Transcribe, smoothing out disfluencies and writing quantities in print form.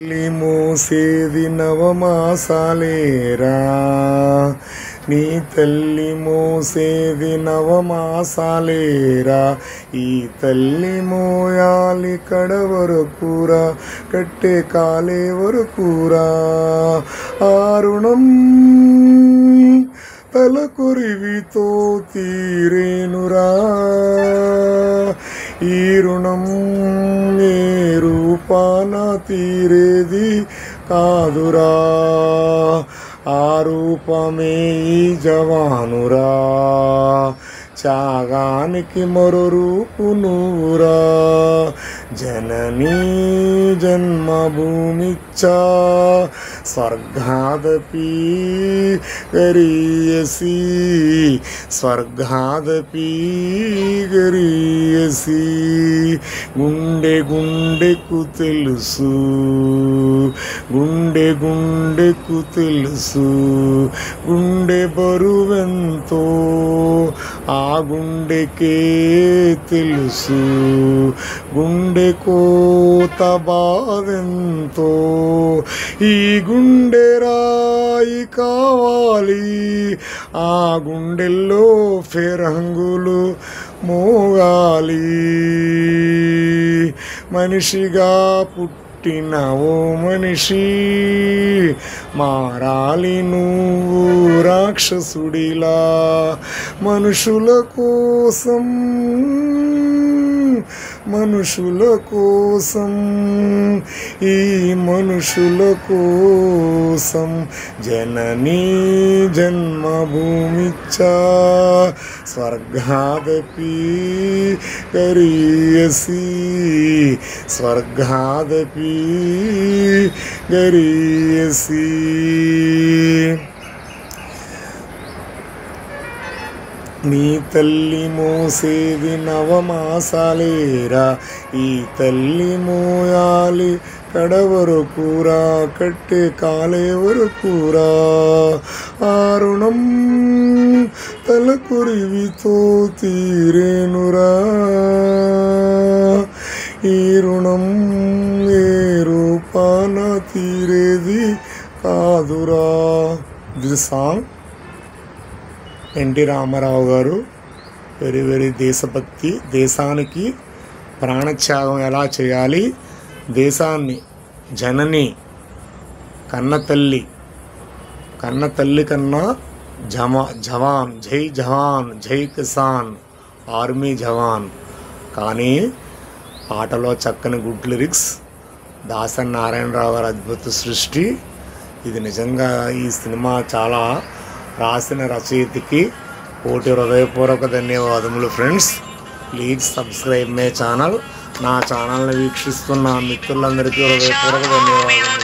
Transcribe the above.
తల్లి మోసేది నవమాసాలేరా, నీ తల్లి మోసేది నవమాసాలేరా. ఈ తల్లి మోయాలి కడవరకురా, కట్టే కాలే వరకురా. ఆ రుణం తలకొరివితో తీరేనురా, ఈ రుణం ఏ రూపాన తీరేది కాదురా. ఆ రూపమే ఈ జవానురా, త్యాగానికి మరో రూపు నువ్వురా. జననీ జన్మభూమిచ్చా స్వర్గాదపి గరీయసి, స్వర్గాదపి గరీయసి. గుండె గుండెకు తెలుసు, గుండె గుండెకు తెలుసు, గుండె బరువెంతో ఆ గుండెకే తెలుసు. గుండె కోత బాధెంతో ఈ గుండె రాయి కావాలి. ఆ గుండెల్లో ఫిరంగులు మోగాలి. మనిషిగా పుట్టిన ఓ మనిషి, మారాలి నువ్వు రాక్షసుడిలా. మనుషుల కోసం, మనుషుల కోసం, ఈ మనుషుల కోసం జననీ జన్మభూమిచ్చా స్వర్గాదపి గరీయసి, స్వర్గాదపి గరీయసి. నీ తల్లి మోసేది నవమాసాలేరా, ఈ తల్లి మోయాలి కడవరకురా, కట్టే కాలే వరకురా. ఆ రుణం తలకొరివితో తీరేనురా, ఈ రుణం ఏ రూపాన తీరేది కాదురా. దిస్ సాంగ్ ఎన్టీ రామారావు గారు వెరీ దేశభక్తి. దేశానికి ప్రాణత్యాగం ఎలా చేయాలి, దేశాన్ని జనని కన్నతల్లి కన్నా జవాన్, జై జవాన్, జై కిసాన్, ఆర్మీ జవాన్. కానీ పాటలో చక్కని గుడ్ లిరిక్స్, దాసరి నారాయణరావు గారి అద్భుత సృష్టి. ఇది నిజంగా ఈ సినిమా చాలా రాసిన రచయితకి కోటి హృదయపూర్వక ధన్యవాదములు friends. Please subscribe my channel. నా ఛానల్ని వీక్షిస్తున్న మిత్రులందరికీ హృదయపూర్వక ధన్యవాదములు.